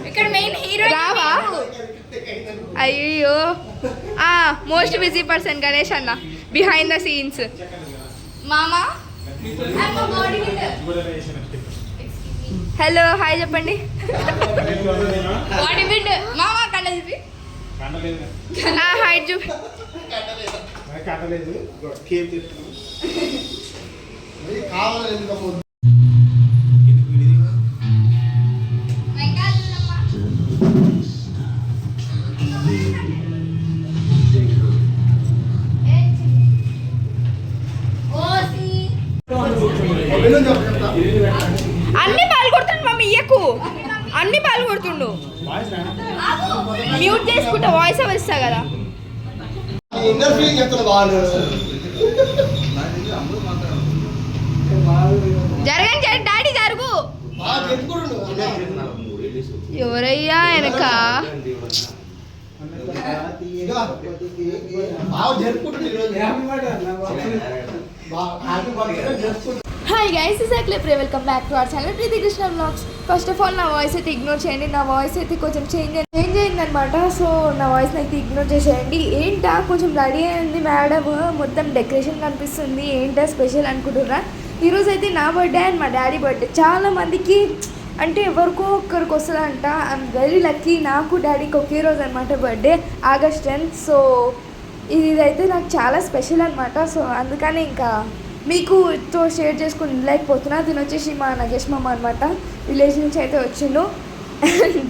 ఇక్కడ main hero రావా? అయ్యో మోస్ట్ బిజీ పర్సన్ గణేష్ అన్న బిహైండ్ ద సీన్స్. మామా హలో హాయ్ చెప్పండి. బాడీ బిల్డ్ మామా కండ చూపి హైట్ చూపి. అన్ని పాలు కొడుతుండు మమ్మీ ఇయ్యకు. అన్ని పాలు కొడుతుండు. మ్యూట్ చేసుకుంటా వాయిస్ ఓవర్ ఇస్తా కదా. జరగండి డాడీ జరుగు. ఎవరయ్యా వెనక? హాయ్ గైస్, ఇస్ అక్లేప్రే. Welcome back to our channel Preethi Krishna vlogs. First of all నా వాయిస్ అయితే ఇగ్నోర్ చేయండి. నా వాయిస్ అయితే కొంచెం చేంజ్ అయిందనమాట. సో నా వాయిస్ని అయితే ఇగ్నోర్ చేసేయండి. ఏంటా కొంచెం రెడీ అయింది మేడం, మొత్తం డెకరేషన్ కనిపిస్తుంది, ఏంటా స్పెషల్ అనుకుంటున్నా. ఈరోజు అయితే నా బర్త్డే అండ్ మా డాడీ బర్త్డే. చాలామందికి అంటే ఎవరికో ఒక్కరికి వస్తుందంట. I'm very lucky. నాకు డాడీకి ఒకే రోజు అనమాట బర్త్డే, August 10th. సో ఇదైతే నాకు చాలా స్పెషల్ అనమాట. సో అందుకని ఇంకా మీకుతో షేర్ చేసుకుని లేకపోతున్నా. దీని వచ్చేసి మా నగేష్ మామ అనమాట, విలేజ్ నుంచి అయితే వచ్చిండు.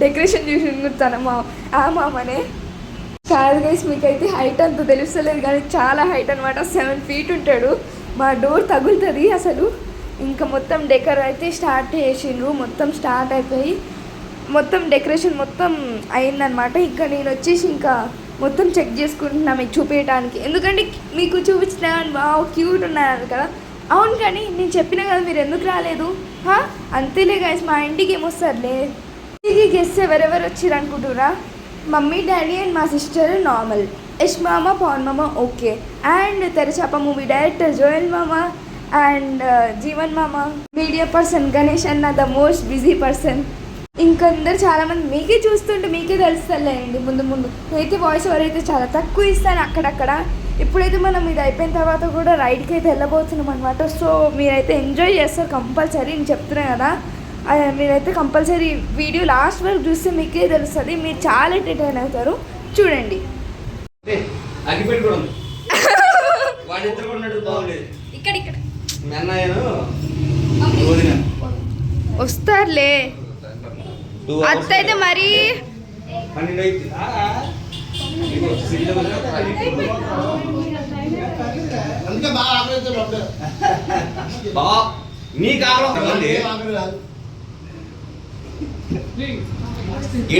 డెకరేషన్ చూసి తన ఆ మామనే కాదు గైస్. మీకైతే హైట్ అంత తెలుస్తలేదు కానీ చాలా హైట్ అనమాట. 7 feet ఉంటాడు. మా డోర్ తగులుతుంది అసలు. ఇంకా మొత్తం డెకర్ అయితే స్టార్ట్ చేసిండ్రు. మొత్తం స్టార్ట్ అయిపోయి మొత్తం డెకరేషన్ మొత్తం అయిందనమాట. ఇంకా నేను వచ్చేసి ఇంకా మొత్తం చెక్ చేసుకుంటున్నా మీకు చూపించడానికి. ఎందుకంటే మీకు చూపించిన బాగా క్యూట్ ఉన్నారు కదా. అవును కానీ నేను చెప్పినా కదా మీరు ఎందుకు రాలేదు? అంతేలే గైస్, మా ఇంటికి ఏమొస్తారులే. ఇంటికి గెస్ట్ ఎవరెవరు వచ్చారు అనుకుంటురా? మమ్మీ డాడీ అండ్ మా సిస్టర్ నార్మల్, యష్ మామ పవన్ మామ okay, and Terachaapa movie director Joel మామ అండ్ జీవన్ మామ, మీడియా పర్సన్ గణేష్ అన్న, ద మోస్ట్ బిజీ పర్సన్. ఇంకందరు చాలామంది మీకే చూస్తుంటే మీకే తెలుస్తలేండి. ముందు నేనైతే వాయిస్ ఓవర్ అయితే చాలా తక్కువ ఇస్తాను అక్కడక్కడ. ఇప్పుడైతే మనం ఇది అయిపోయిన తర్వాత కూడా రైడ్కి అయితే వెళ్ళబోతున్నాం అనమాట. సో మీరైతే ఎంజాయ్ చేస్తారు కంపల్సరీ. నేను చెప్తున్నా కదా, మీరైతే కంపల్సరీ వీడియో లాస్ట్ వరకు చూస్తే మీకే తెలుస్తుంది. మీరు చాలా ఎంటర్టైన్ అవుతారు. చూడండి. ఇక్కడ వస్తారులే. అత్త అయితే మరి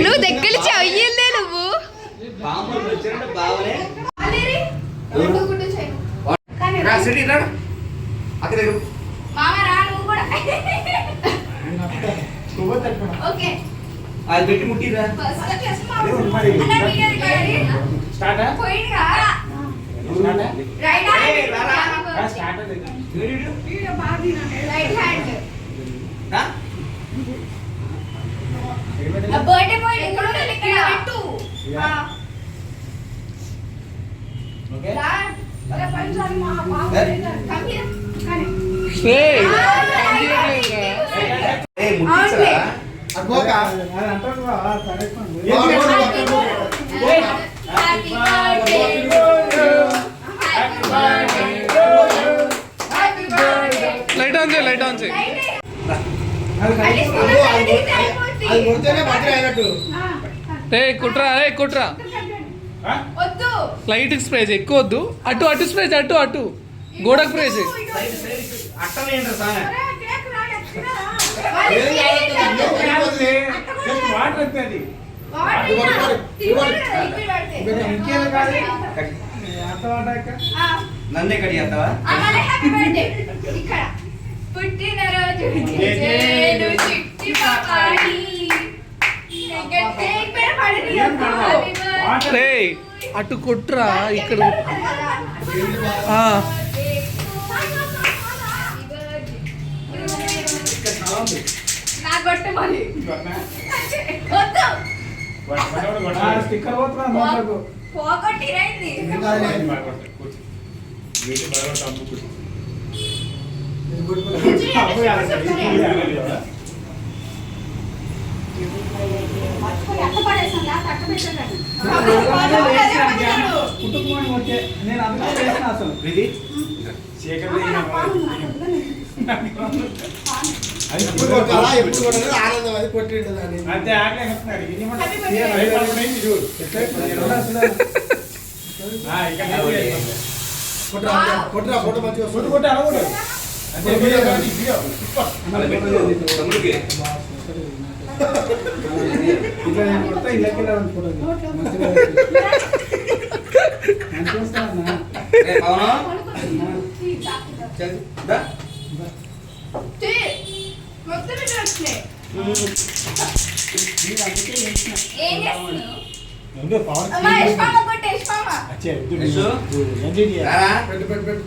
నువ్వు దగ్గర చెయ్యలే. నువ్వు అది పెట్టి ముట్టిరా లైట్ ఆన్ చేయి. కుట్రా లైట్ స్ప్రే చేయి. ఎక్కువ వద్దు. అటు స్ప్రే చేయి. అటు గోడకు స్ప్రే చేయి. నన్నే కడి చేస్తావా? అటు కొట్రా. ఇక్కడ నాకు కొట్టే మరి వద్దు స్టిక్కర్ పోతున్నా నోట్లకు పోగొట్టి రైంది కుటుంబం వచ్చే నేను అందుకే చేసిన అసలు ఇది ఎప్పుడు కొట్టాలా ఎప్పుడు కొట్టాలి ఆనందం అది కొట్టిండు దాన్ని అంతే ఆగలే కొట్టరా కొట్టరా ఫోటో మంచిగా వస్తుంది కొట్టు అడగకూడదు అంతే వీడియో కానీ వీడియో అలా పెట్టు తమ్ముడికి ఇట్లా నేను కొడతా ఇళ్ళకి ఫోటో మంచిగా వస్తాను రే పవన్ చల్ దా మొత్తం ఇట్లా వచ్చినాయి ఏం చేస్తున్నావు అమ్మా యశ్మామ కొట్టే యశ్మామ రారా పెట్టు పెట్టు పెట్టు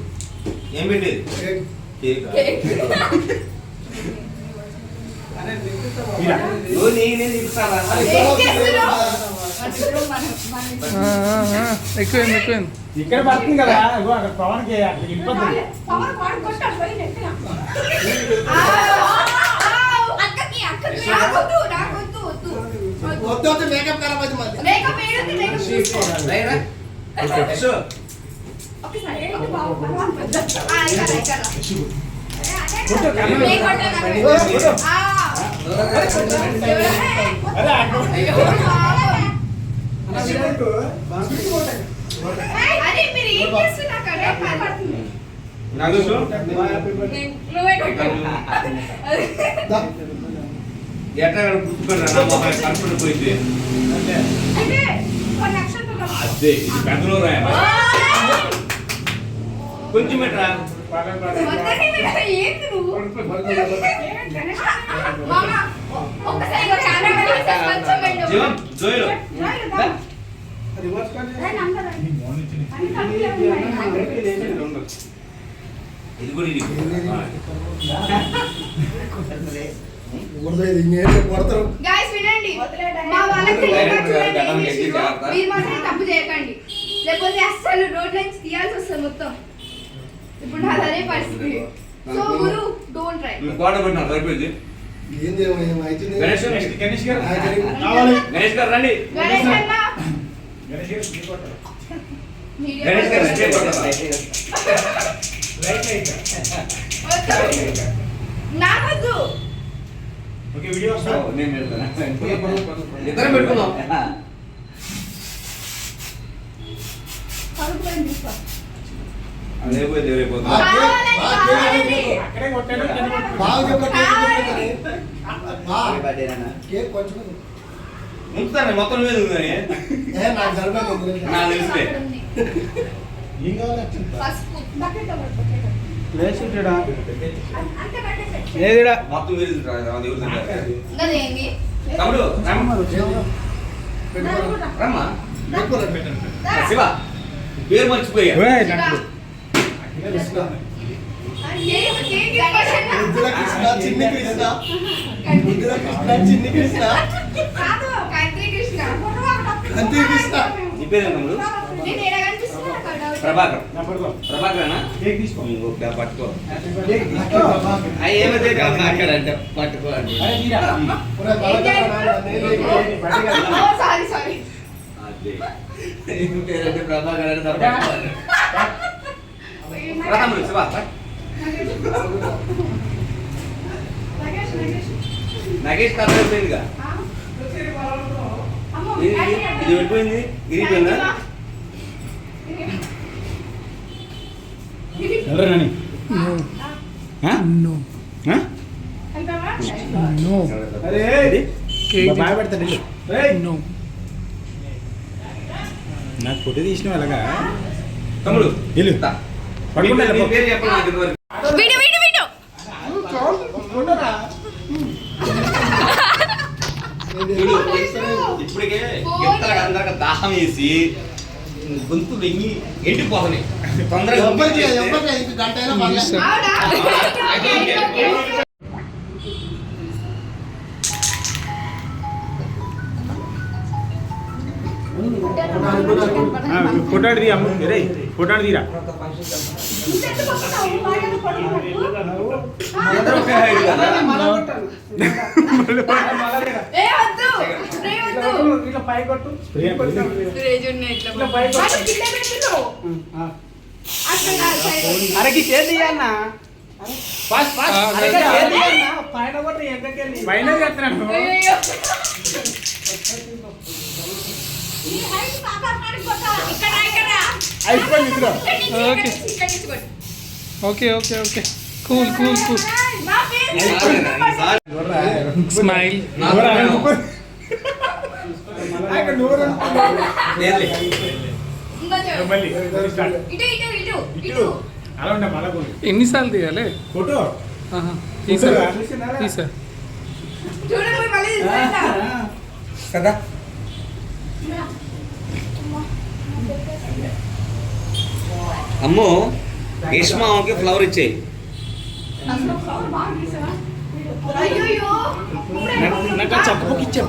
ఏం పెట్టేది కేక్ నువ్వు నేను తిప్పుతావా ఏం చేస్తున్నావు ఎక్కువైంది ఎక్కువైంది ఇక్కడ పడుతుంది కదా ఇగో అక్కడ పవన్కి అక్కడ ఇబ్బంది పవన్ వాడు కొట్టాడు పోయి నెట్టిన అక్కకి అక్కకి నాకొద్దు నాకొద్దు వద్దు వద్దు వద్దు మేకప్ ఖరాబ్ అయితే మళ్ళీ మేకప్ వేయొద్దు మేకప్ తీసుకోవాలి రైరా యశో ఒకసారి ఏంటి బాబు పర్వాలేదు ఇక్కడ కొట్టు, కన్ను. అరే అక్కడ అరే మీరు ఏం చేస్తున్నా కదా పడుతుంది నాగేశు నువ్వే కొట్టు ఎట్లా గుర్తుపెట్టరా నా మొహం కన్ఫర్మ్ పోయింది అంటే కొన్ని అక్షరాలు అదే ఇది పెద్దలో రాయ కొంచెం ఎట్రా మొత్తాన్ని మీరు ఏంటి నువ్వు మామ ఒక్కసారి ఇగో కెమెరా తీసేసి కొంచెం పెట్టు జీవన్ జోయిలో రివర్స్ కట్ ఇది కూడా ఇది కొడతారు గైస్ వినండి మా వాళ్ళకి మీరు మాత్రం తప్పు చేయకండి లేకపోతే అస్సలు రోడ్ నుంచి తీయాల్సి వస్తుంది మొత్తం ఇప్పుడు నాది అదే పరిస్థితి సో గురు డోంట్ ట్రై గోడ పెట్టినా సరిపోయింది ఏంది అయితే గణేష్ గణేష్ గారు కావాలి గణేష్ గారు రండి గణేష్ అన్న గణేష్ గారు మీరు కొట్టారు. మీడియా గణేష్ గారు స్టే కొడతారా లైట్ లైట్ నాకొద్దు ఓకే వీడియో వస్తా నేను వెళ్తాను ఇద్దరం పెట్టుకుందాం కలుపుకొని తీసుకో అదే పోయి దేవైపోతుంది కావాలండి అక్కడే కొట్టాడు కింద కొట్టాడు. బాగా కేక్ కొంచెం ముంచుతాను మొత్తం లేదు కానీ నాకు సరిపోయింది నాకు తెలిసితే ఏం కావాలి పసుపు బకెట్ బకెట్ అంతే కట్టేసి మొత్తం మీరు దేవుడు అదేంటి తమ్ముడు రమ్మా శివ పేరు మర్చిపోయా కృష్ణ కేక్ ముద్దుల కృష్ణ చిన్ని కృష్ణ ముద్దుల కృష్ణ చిన్ని కృష్ణ కాదు కంత్రి కృష్ణ అంతే కృష్ణ నీ పేరు తమ్ముడు నేను ఏడ కనిపిస్తున్నా అక్కడ డౌట్ ప్రభాకర్ నా పడుకో ప్రభాకరేనా కేక్ తీసుకో ఓకే పట్టుకో కేక్ తీసుకో. అవి ఏమైతే అక్కడ అంటే పట్టుకో అండి అరే తీరా. ఓ సారీ సారీ అదే పేరంటే ప్రభాకర్ అంటే తప్ప తమ్ముడు శివ నగేష్ కథ అయిపోయిందిగా ఇది వెళ్ళిపోయింది ఇరిగిపోయిందా ఎవరు రాని అరే బాగా పెడతాడు నాకు ఫోటో తీసిన అలాగా తమ్ముడు వెళ్ళు. తా. పడుకుంటా నీ పేరు చెప్పండి నాకు ఇంతవరకు వీడియో వీడియో వీడియో చూడు, ఇప్పటికే గిత్తలు అందరికి దాహం వేసి గొంతు వెంగి ఎండిపోతున్నాయి తొందరగా ఎవరికి పంపించేస్తే ఎవరికి గంట అయినా పర్లేదు అవునా ఫోటో తీ అమ్మ రే ఫోటో తీరా అందరూ ఒకే height కదా? ఇట్లా పై కొట్టు అరకి చేతి అన్న పైన చేస్తున్నాను అయిపోయింది ఇక్కడ okay okay okay okay cool cool cool smile లేదులే. మళ్ళీ స్టార్ట్ అలా ఉండే మళ్ళా ఎన్నిసార్లు తీయాలి ఫోటో తీసా తీసా కదా అమ్మో గ్రీష్మాకి ఫ్లవర్ ఇచ్చేయి. నాకు చెప్పబుక్ ఇచ్చే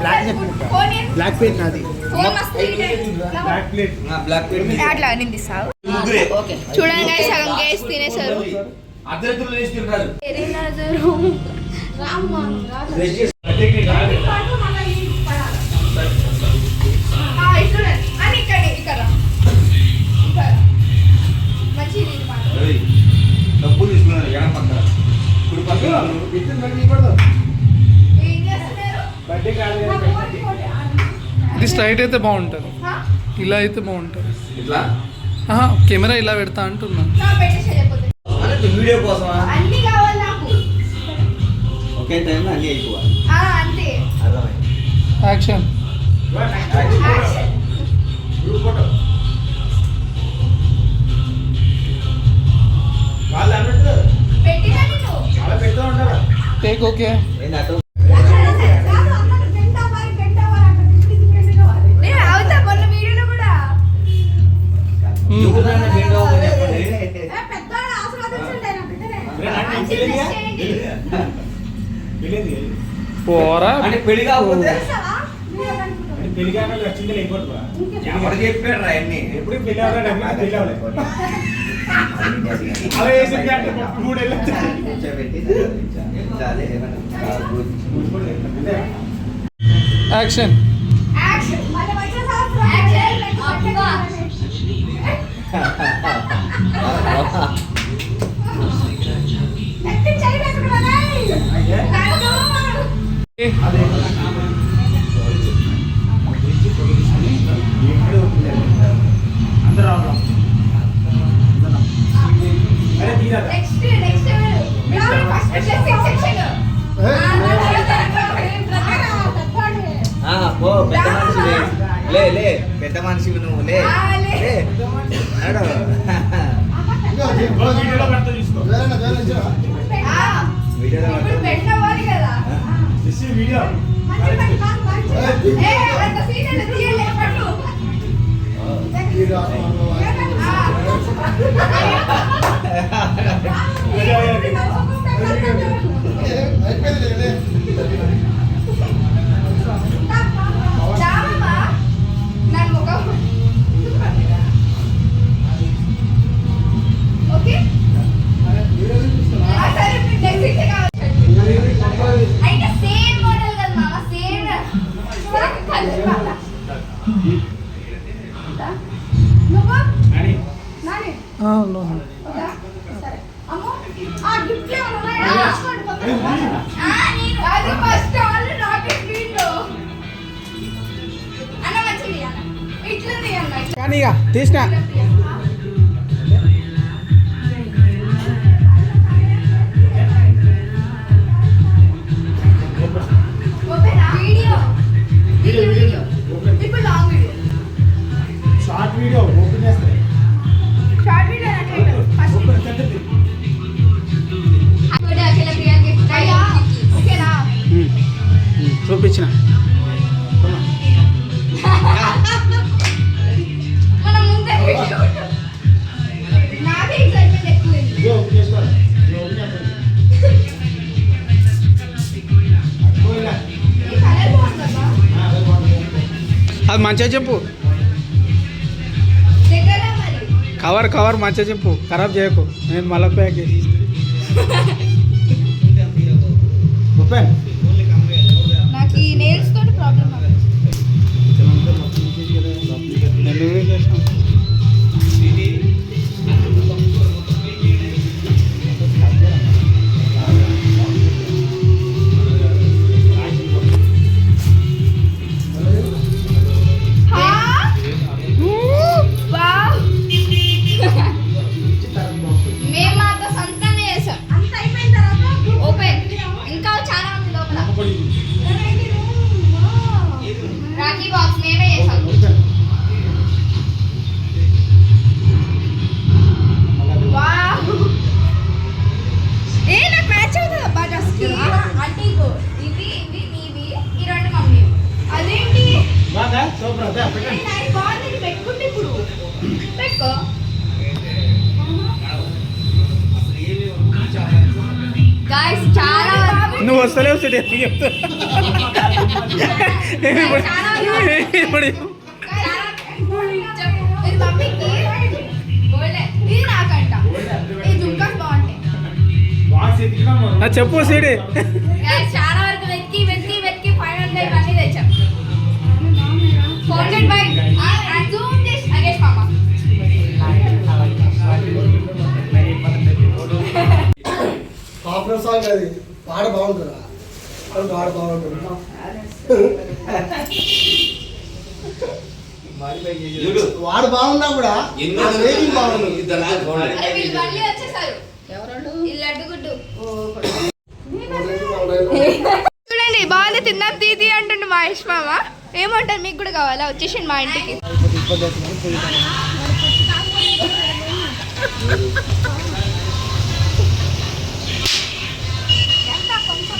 బ్లాక్ పెన్ నాది బ్లాక్ ప్లేట్ బ్లాక్ పెయింట్ అట్లా నిందిస్తావు ముగ్గురే చూడండి guys, సగం కేసు తినేసారు. అద్దెతులు వేసి తింటారు. డబ్బులు తీసుకున్నారు ఎడం పక్క కుడి పక్క బర్త్డే కాదు ఇది స్ట్రైట్ అయితే బాగుంటుంది ఇలా అయితే బాగుంటుంది ఇట్లా కెమెరా ఇలా పెడతా అంటున్నా వీడియో కోసమా అన్ని కావాలి నాకు. ఒకే టైంలో అన్ని ఎక్కువ అంతే. అర్థమైంది. యాక్షన్ గ్రూప్ ఫోటో వాళ్ళు అన్నట్టు పెట్టినా నేను. అలా పెడతా ఉంటారా టేక్ ఓకే ఏంది అటు నేను అవుతా మొన్న వీడియోలో కూడా. యూట్యూబ్లో బెండ్ అవ్వమని చెప్పండి. వెళ్ళేది పోరా అంటే పెళ్లి కాకపోతే అంటే పెళ్లి కానీ వచ్చింది లేకపోతే ఎవరు చెప్పాడు రా అన్ని ఎప్పుడు పెళ్లి అవ్వలేదు పెళ్లి అవ్వలేదు అలా వేసింది అంటే 3 ఏళ్ళు కూర్చోబెట్టి చదివించాలి. ఏమన్నా యాక్షన్ అందరూ అరే తీరా పో పెద్ద మనిషి లే లే పెద్ద మనిషి నువ్వు లే లే నడు. వీడియోలో పెడతా చూసుకో వీడియోలో ఇప్పుడు పెట్టవాలి కదా. దిస్ ఇస్ వీడియో అంత సీరియల్ తీయలే పట్టు. ఓకే అయితే సేమ్ మోడల్ కదా మామ, సేమ్ నువ్వు అని నాని నో సరే అమ్మో ఆ గిఫ్ట్ అది ఫస్ట్ ఆల్ రాకెట్ వీడియో అన్న మంచిది అన్న ఇట్లుంది అన్న కానీ ఇక తీసిన వీడియో వీడియో ఇప్పుడు long video short video open చేస్తే షార్ట్ వీడియో అంటే ఫస్ట్ ఓపెన్ చేస్తే అక్కడ అసలు రియల్ గిఫ్ట్ అయ్యా ఓకేనా చూపించిన మనం ముందే వీడియో నాకే ఎక్సైట్మెంట్ ఎక్కువైంది ఇదే ఓపెన్ చేసుకోవాలి ఇదే ఓపెన్ చేస్తాను ఈ కలర్ బాగుందబ్బా అది మంచిగా చెప్పు కవర్ మంచిగా చెప్పు, ఖరాబ్ చేయకు. నేను మళ్ళీ ప్యాక్ చేసి ఓపెన్. నాకు ఈ నెయిల్స్ తోటి ప్రాబ్లం మేము మాత్రం సొంతంగా చేసాం. అంత అయిపోయిన తర్వాత ఓపెన్. ఇంకా చాలా ఉంది లోపల. రాఖీ బాక్స్ మేమే చేసాం. వావ్. ఏ నాకు మ్యాచ్ అవుతుంది అబ్బా డ్రెస్కి. అంటే ఇగో ఇవి ఇవి నీవి, ఈ రెండు మమ్మీ. అదేంటి బాగుంది, పెట్టుకుంటే ఇప్పుడు పెట్టుకో. గాయ్స్ చాలా నువ్వు వస్తలేవు సిటీ చెప్తా. చెప్పు సిటీ. చాలా వరకు వెతికి వెతికి వెతికి ఫైనల్ గా ఇవన్నీ తెచ్చాం. ఫోల్డెడ్ బై జూమ్ చేసి నగేష్ మామ. పాపులర్ సాంగ్ అది, పాట బాగుంటుందా? పాట బాగుంటుంది. వాడు బాగున్నా కూడా రేటింగ్ బాగుంది. అరే వీళ్ళు మళ్ళీ వచ్చేసారు. ఈ లడ్డు గుడ్డు చూడండి బాగుంది, తిన్నాం తీతి అంటుండు మహేష్ మామ. ఏమంటారు, మీకు కూడా కావాలా? వచ్చేసింది మా ఇంటికి.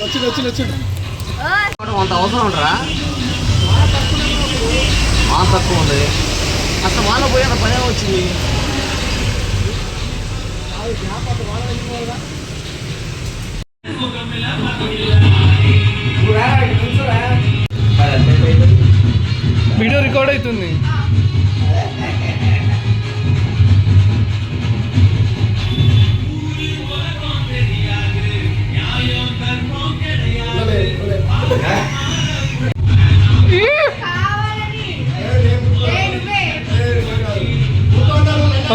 వచ్చిండు. అంత అవసరం ఉండరా? మా తక్కువ ఉంది అసలు. వాళ్ళ పోయిన పనే వచ్చింది. వీడియో రికార్డ్ అవుతుంది.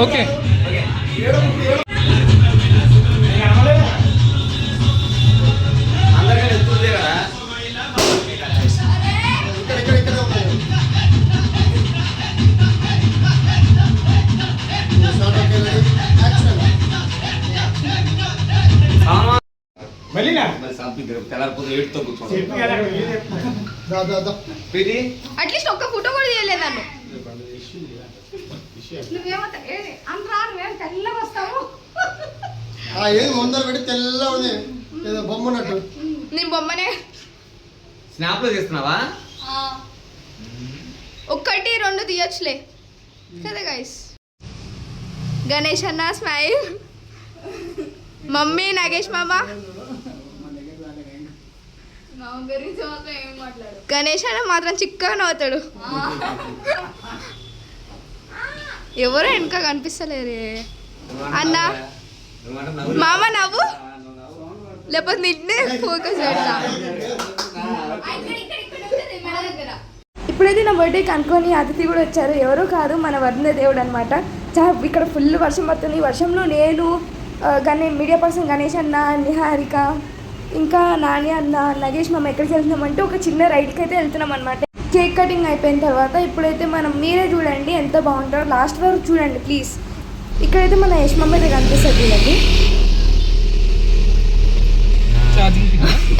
ఓకే అందరికీ ఎత్తుంది కదా. తెల్లారిపోతే కూర్చోండి. అట్లీస్ట్ ఒక్క ఫోటో కూడా తీయలేదు నన్ను. ఏది ముందర పెట్టి తెల్ల ఉంది, ఏదో బొమ్మ ఉన్నట్టు. నేను బొమ్మనే. స్నాప్ లో చేస్తున్నావా? ఒక్కటి రెండు తీయొచ్చులే కదా గైస్. గణేష్ అన్న స్మైల్, మమ్మీ నగేష్ మామ. గణేష్ అన్న మాత్రం చిక్కగా నవ్వుతాడు. ఎవరో వెనక కనిపిస్తలేరే అన్న. మామ నవ్వు, లేకపోతే నిన్నే ఫోకస్ పెడతా. ఇప్పుడైతే నా బర్త్డేకి అనుకోని అతిథి కూడా వచ్చారు. ఎవరో కాదు, మన వరుణ దేవుడు అనమాట. ఇక్కడ ఫుల్ వర్షం పడుతుంది. ఈ వర్షంలో నేను మీడియా పర్సన్ గణేష్ అన్న, నిహారిక, ఇంకా నాని అన్న, నగేష్ మామ ఎక్కడికి వెళ్తున్నామంటే ఒక చిన్న రైడ్కి అయితే వెళ్తున్నాం అనమాట. కేక్ కటింగ్ అయిపోయిన తర్వాత ఇప్పుడైతే మనం మీరే చూడండి ఎంత బాగుంటారో. లాస్ట్ వరకు చూడండి ప్లీజ్. ఇక్కడైతే మన యష్ మమ్మ అయితే కనిపిస్తుంది చూడండి.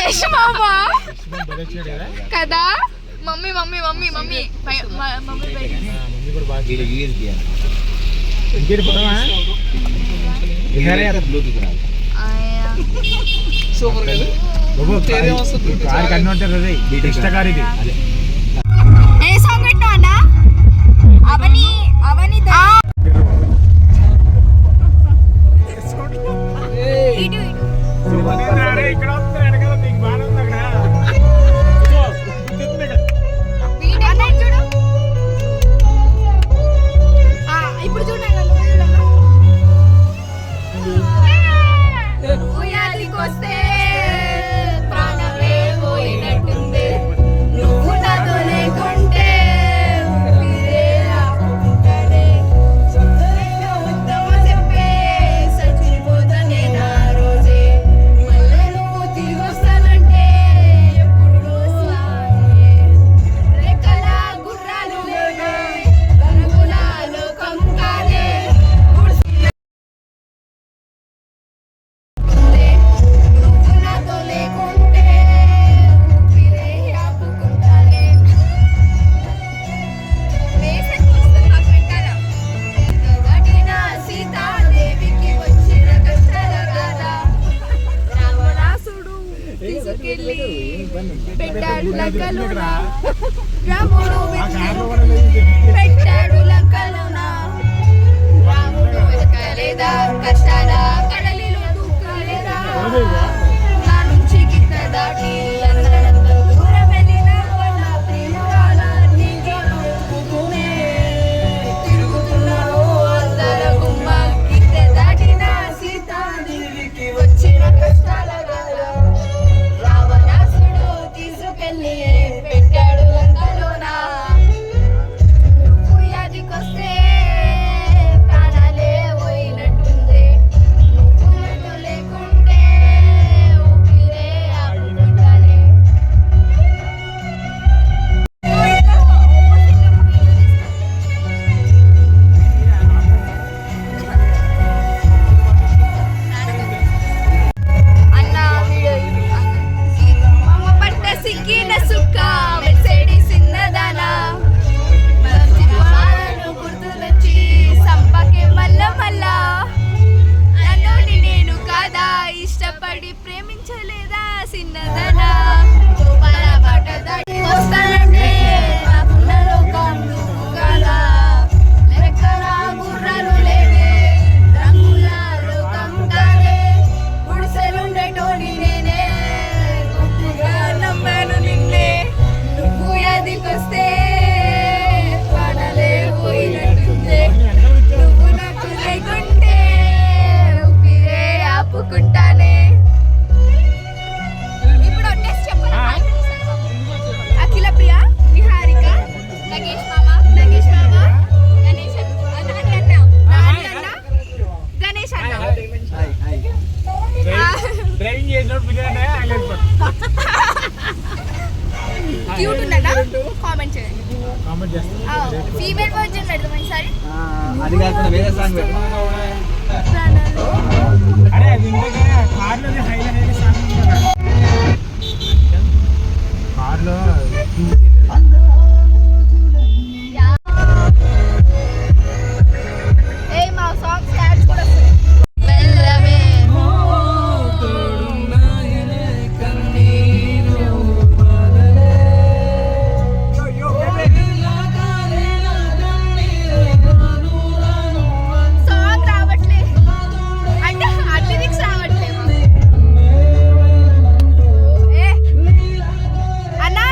యష్ మామ కదా. Mummy mummy mummy mummy super కదా. ఏ సాంగ్ పెట్టా అన్న? అవని అవని ఇటు ఇప్పుడు చూడండి. లంకలోన రాముడు పెట్టాడు లంకలోన రాముడు వెతకలేదా కష్టాల కడలిలో దూకలేదా నా నుంచి గిట్ట దాటి అందరంతా దూరం వెళ్ళిన నా ప్రియురాల నీకే వెతుకుతూనే తిరుగుతున్నాను అందర గుమ్మ గిట్ట దాటిన సీతాదేవికి వచ్చిన కష్టాల గాథ రావణాసుడు తీసుకెళ్ళి పెట్టాడు లంకలోన నువ్వు యాదికొస్తే ప్రాణాలే పోయినట్టుంది నువ్వు నన్ను లేకుంటే ఊపిరే ఆపుకుంటానే అన్న వీడియో మమ్మ పట్ట సిక్కిన సుక్క మెసేడి సిన్నదానా మాలను గుర్తులొచ్చి సంపకే మల్ల మల్ల నన్ను నేను కాదా ఇష్టపడి ప్రేమించలేదా సిన్నదానా గోపాల పాట దాటి వస్తానంటే నాకున్న లోకం నువ్వు కాదా లెక్కన గుర్రాలు లేవే రంగుల లోకం కాదే గుడిసెలుండేటోని నేనే గుట్టుగా నమ్మాను నిన్నే నువ్వు యాదికొస్తే పాడలే పోయినట్టుందే నువ్వు నాకు లేకుంటే ఊపిరే ఆపుకుంటానే ఇప్పుడు టెస్ట్ చెప్పాలి అఖిల ప్రియ నిహారిక నగేష్ మామ గణేష్ అన్న గణేష్ అన్న డ్రైవింగ్ చేసినప్పుడు బిర్యానీ హైలైట్ క్యూట్ ఉన్నదా కామెంట్ చేయండి కామెంట్ చేస్తాను ఫీమేల్ వర్జన్ పెడదాం ఈసారి అది కాకుండా వేరే సాంగ్ పెట్టు అరే అది ఇంతగా కార్లో హైలైట్ సాంగ్ ఉంది కదా కార్లో ఏ మా సాంగ్ స్టార్ట్స్ కూడా వస్తాయి బెల్లమే సాంగ్ రావట్లే అంటే లిరిక్స్ రావట్లేదు ఏ అన్నా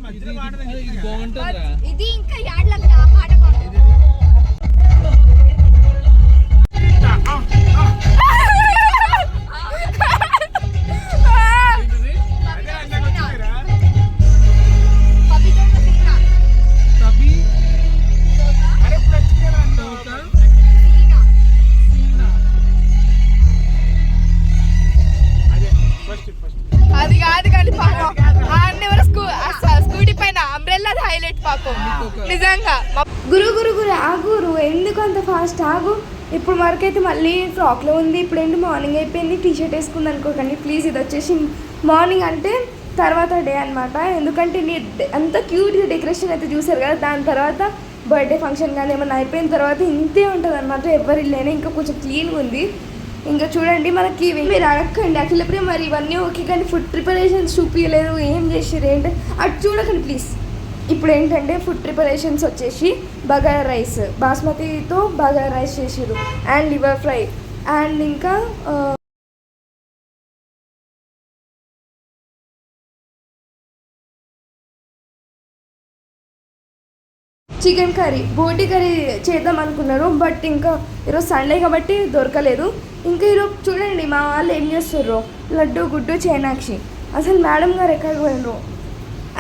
బాగుంటుందా? ఇది ఇంకా యాడ్లకు ఆ పాట బాగుంటుంది. తబి తోక అది కాదు కానీ పాపం స్కూటీ పైన అంబ్రెల్లా హైలైట్ పాపం నిజంగా. గురు గురు గురు ఆగురు, ఎందుకు అంత ఫాస్ట్ ఆగు. ఇప్పుడు వరకైతే మళ్ళీ ఫ్రాక్లో ఉంది. ఇప్పుడు ఏంటి మార్నింగ్ అయిపోయింది, టీ షర్ట్ వేసుకుంది అనుకోకండి ప్లీజ్. ఇది వచ్చేసి మార్నింగ్ అంటే తర్వాత డే అనమాట. ఎందుకంటే అంత క్యూట్గా డెకరేషన్ అయితే చూసారు కదా, దాని తర్వాత బర్త్డే ఫంక్షన్ కానీ ఏమన్నా అయిపోయిన తర్వాత ఇంతే ఉంటుంది అనమాట. ఎవరి లేని ఇంకా కొంచెం క్లీన్గా ఉంది. ఇంకా చూడండి మనకి మీరు అడగండి అఖిలప్రియ మరి ఇవన్నీ ఓకే కానీ ఫుడ్ ప్రిపరేషన్స్ చూపించలేదు, ఏం చేసారు ఏంటి అటు చూడకండి ప్లీజ్. ఇప్పుడు ఏంటంటే ఫుడ్ ప్రిపరేషన్స్ వచ్చేసి బగారా రైస్, బాస్మతితో బగారా రైస్ చేసారు అండ్ లివర్ ఫ్రై అండ్ ఇంకా చికెన్ కర్రీ, బోటి కర్రీ చేద్దాం అనుకున్నారు. బట్ ఇంకా ఈరోజు సండే కాబట్టి దొరకలేదు. ఇంకా ఈరోజు చూడండి మా వాళ్ళు ఏం చేస్తుర్రో, లడ్డు గుడ్డు చేనాక్షి. అసలు మేడం గారు ఎక్కడికి పోయినరు.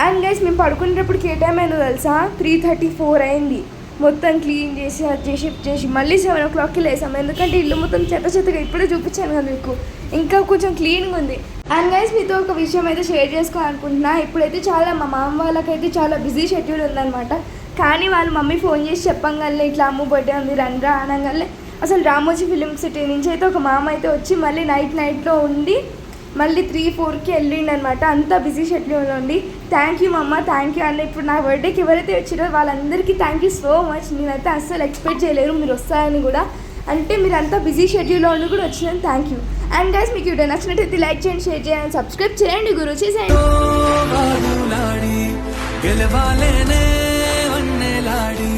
అండ్ గైస్ మేము పడుకునేటప్పుడు ఏ టైం అయిందో తెలుసా, 3:34 అయింది. మొత్తం క్లీన్ చేసి అది చేసి మళ్ళీ 7 o'clockకి లేసాం. ఎందుకంటే ఇల్లు మొత్తం చెత్తగా ఇప్పుడే చూపించాను కదా మీకు, ఇంకా కొంచెం క్లీన్గా ఉంది. అండ్ గైస్ మీతో ఒక విషయం అయితే షేర్ చేసుకోవాలనుకుంటున్నా. ఇప్పుడైతే చాలా మా మామ వాళ్ళకైతే చాలా బిజీ షెడ్యూల్ ఉందన్నమాట. కానీ వాళ్ళ మమ్మీ ఫోన్ చేసి చెప్పంగానే ఇట్లా అమ్ము బర్త్డే ఉంది రండ్రా అనగానే అసలు రామోజీ ఫిలిం సిటీ నుంచి అయితే ఒక మామ అయితే వచ్చి మళ్ళీ నైట్లో ఉండి మళ్ళీ 3-4కి వెళ్ళిండి అనమాట. అంత బిజీ షెడ్యూల్ ఉంది. థ్యాంక్ యూ మమ్మ, థ్యాంక్ యూ అన్న. ఇప్పుడు నా బర్త్డేకి ఎవరైతే వచ్చారో వాళ్ళందరికీ థ్యాంక్ యూ సో మచ్. నేనైతే అస్సలు ఎక్స్పెక్ట్ చేయలేరు మీరు వస్తారని కూడా. అంటే మీరు అంతా బిజీ షెడ్యూల్లో ఉండి కూడా వచ్చినందుకు థ్యాంక్ యూ. అండ్ గైస్ మీకు వీడియో నచ్చినట్టయితే లైక్ చేయండి, షేర్ చేయండి, సబ్స్క్రైబ్ చేయండి. గురు చేసేయండి. గెలవాలేనే వన్నెలాడి